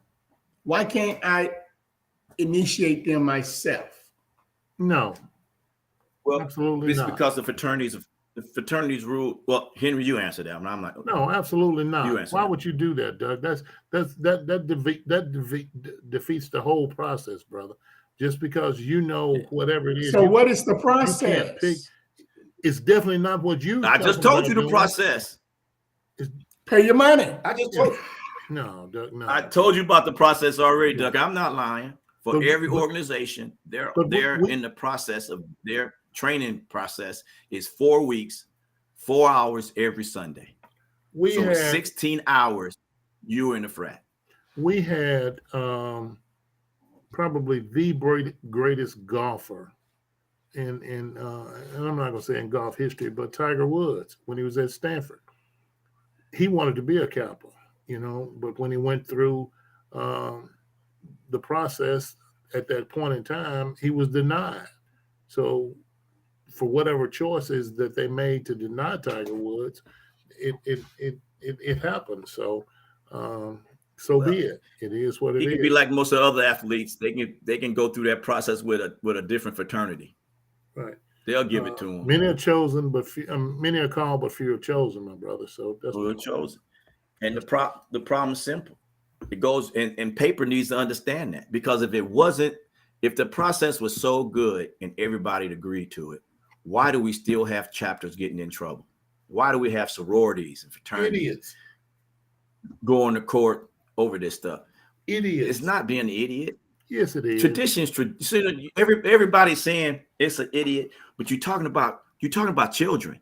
why can't I initiate them myself? No. Well, absolutely it's not. because the fraternities rule. Well, Henry, you answer that one. I'm like, no, absolutely not. Why would you do that, Doug? That defeats the whole process, brother. Just because you know whatever it is. So what is the process? You can't pick. It's definitely not what you. I just told you the process. Pay your money. I just told you. No, Doug. No. I told you about the process already, Doug. I'm not lying. For every organization, they're in the process of their training process is 4 weeks, 4 hours every Sunday. We had 16 hours. You were in the frat. We had probably the greatest golfer in and I'm not gonna say in golf history, but Tiger Woods when he was at Stanford. He wanted to be a Kappa, but when he went through the process at that point in time, he was denied. So for whatever choices that they made to deny Tiger Woods, it happened. So be it. It is what it is. He can be like most of the other athletes. They can go through that process with a different fraternity. Right. They'll give it to them. Many are chosen, but many are called, but few are chosen, my brother. So that's what chosen. And the problem is simple. It goes and paper needs to understand that, because if the process was so good and everybody agreed to it, why do we still have chapters getting in trouble? Why do we have sororities and fraternities going to court over this stuff? Idiots. It's not being an idiot. Yes, it is. Traditions. Everybody's saying it's an idiot, but you're talking about children.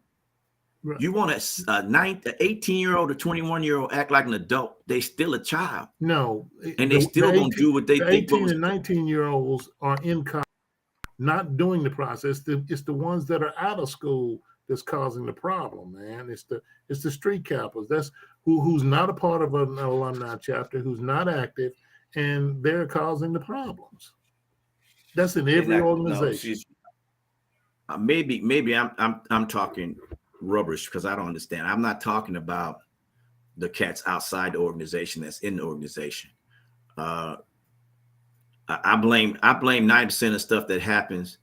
Right. You want a 18-year-old or 21-year-old act like an adult? They still a child. No, and they still gonna do what they think. 18 and 19-year-olds are in college, not doing the process. It's the ones that are out of school that's causing the problem, man. It's the street cappers. That's who's not a part of an alumni chapter, who's not active, and they're causing the problems. That's in every organization. No, maybe I'm talking rubbish because I don't understand. I'm not talking about the cats outside the organization that's in the organization. I blame 90% of stuff that happens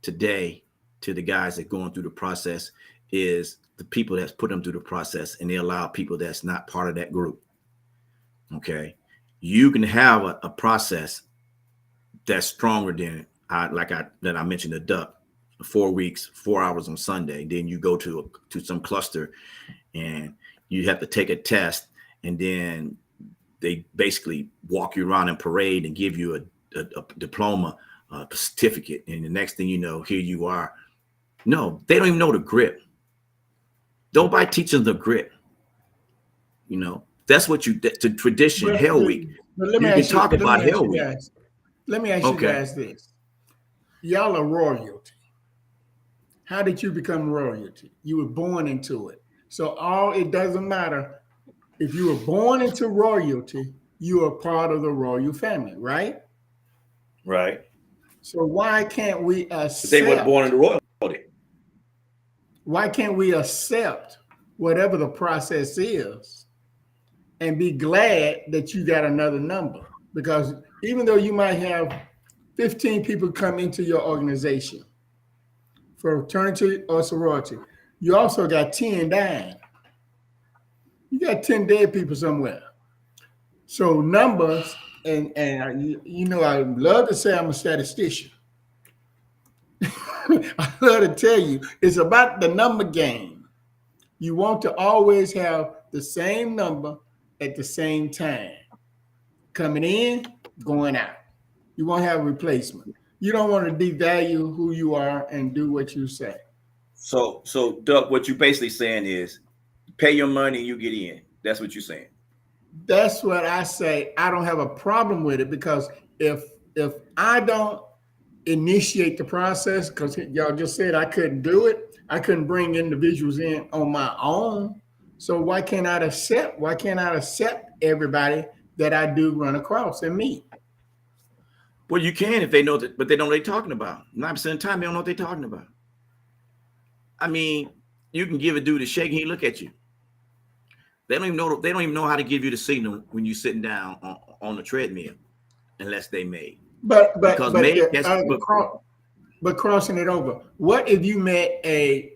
today to the guys that going through the process is the people that's put them through the process, and they allow people that's not part of that group. Okay, you can have a process that's stronger than that I mentioned, the duck. 4 weeks, 4 hours on Sunday. Then you go to some cluster and you have to take a test, and then they basically walk you around in parade and give you a diploma, a certificate, and the next thing you know, here you are. No, they don't even know the grip. Nobody teaches the grip. You know, that's what you, to tradition, Hell Week. But let me You can ask you, talk let about me ask Hell you Week. guys. Let me ask you Okay. guys this. Y'all are royalty. How did you become royalty? You were born into it. So it doesn't matter if you were born into royalty, you are part of the royal family, right? Right. So why can't we But they weren't born accept? into royalty. Why can't we accept whatever the process is and be glad that you got another number? Because even though you might have 15 people come into your organization for fraternity or sorority, you also got 10 dying. You got 10 dead people somewhere. So numbers, and you know, I love to say I'm a statistician. I love to tell you, it's about the number game. You want to always have the same number at the same time, coming in, going out. You won't have a replacement. You don't want to devalue who you are and do what you say. So Doug, what you're basically saying is pay your money and you get in. That's what you're saying. That's what I say. I don't have a problem with it, because if I don't initiate the process, because y'all just said I couldn't do it, I couldn't bring individuals in on my own. So why can't I accept everybody that I do run across and meet? Well, you can if they know that, but they don't know what they're talking about. 9% of the time, they don't know what they're talking about. I mean, you can give a dude a shake and he look at you. They don't even know. They don't even know how to give you the signal when you're sitting down on the treadmill, unless they made. But crossing it over. What if you met a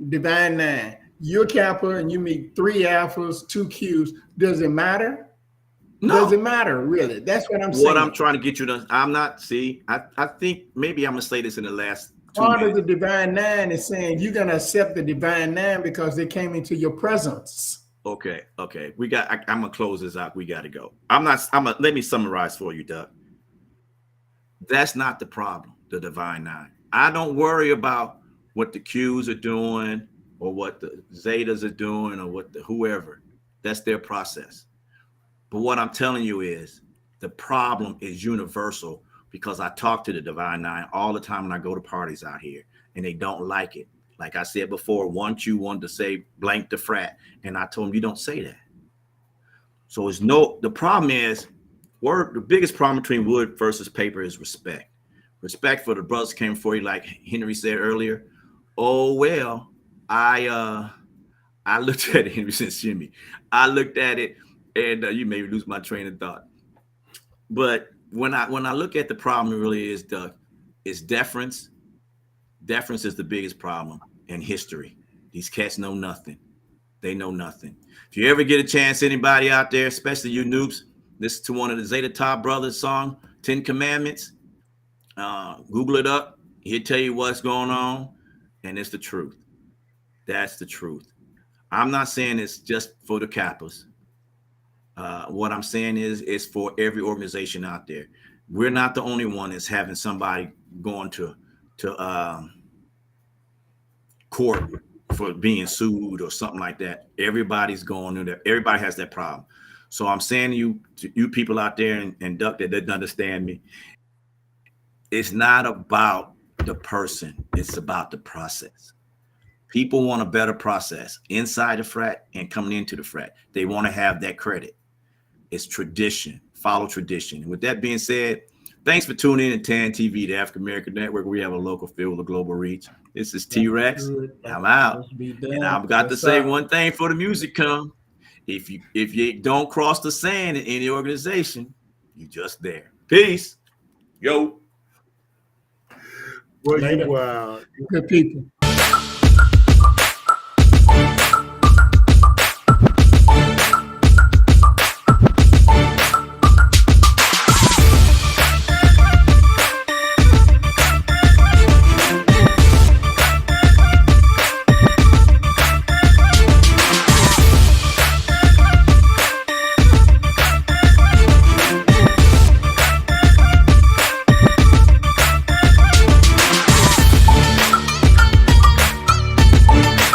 divine nine? You're Kappa and you meet 3 alphas, 2 Qs. Does it matter? No. Does it matter, really? That's what I'm saying. What I'm trying to get you to, I'm not, see, I think maybe I'm going to say this in the last 2 Part minutes. of the divine nine is saying you're going to accept the divine nine because they came into your presence. Okay. I'm going to close this out. We got to go. Let me summarize for you, Doug. That's not the problem, the divine nine. I don't worry about what the Qs are doing or what the Zetas are doing or what the whoever. That's their process. But what I'm telling you is the problem is universal, because I talk to the divine nine all the time when I go to parties out here, and they don't like it. Like I said before, one Q wanted to say blank the frat, and I told him you don't say that. So the problem is, the biggest problem between wood versus paper is respect. Respect for the brothers came before you, like Henry said earlier. Oh, well, I looked at it, Henry since Jimmy. I looked at it, and you made me lose my train of thought. But when I look at the problem, it really is, Doug, is deference. Deference is the biggest problem in history. These cats know nothing. They know nothing. If you ever get a chance, anybody out there, especially you noobs, listen to one of the Zeta Top Brothers song, 10 Commandments. Google it up. He'll tell you what's going on, and it's the truth. That's the truth. I'm not saying it's just for the Kappas. What I'm saying is for every organization out there. We're not the only one that's having somebody going to court for being sued or something like that. Everybody's going to that. Everybody has that problem. So I'm saying to you people out there and Duck that didn't understand me, it's not about the person. It's about the process. People want a better process inside the frat and coming into the frat. They want to have that credit. It's tradition. Follow tradition. And with that being said, thanks for tuning in to TAAN TV, the African American Network. We have a local feel with a global reach. This is T-Rex. I'm out. And I've got to say one thing for the music come. If you don't cross the sand in any organization, you just there. Peace. Yo. Well, Later. you Good people.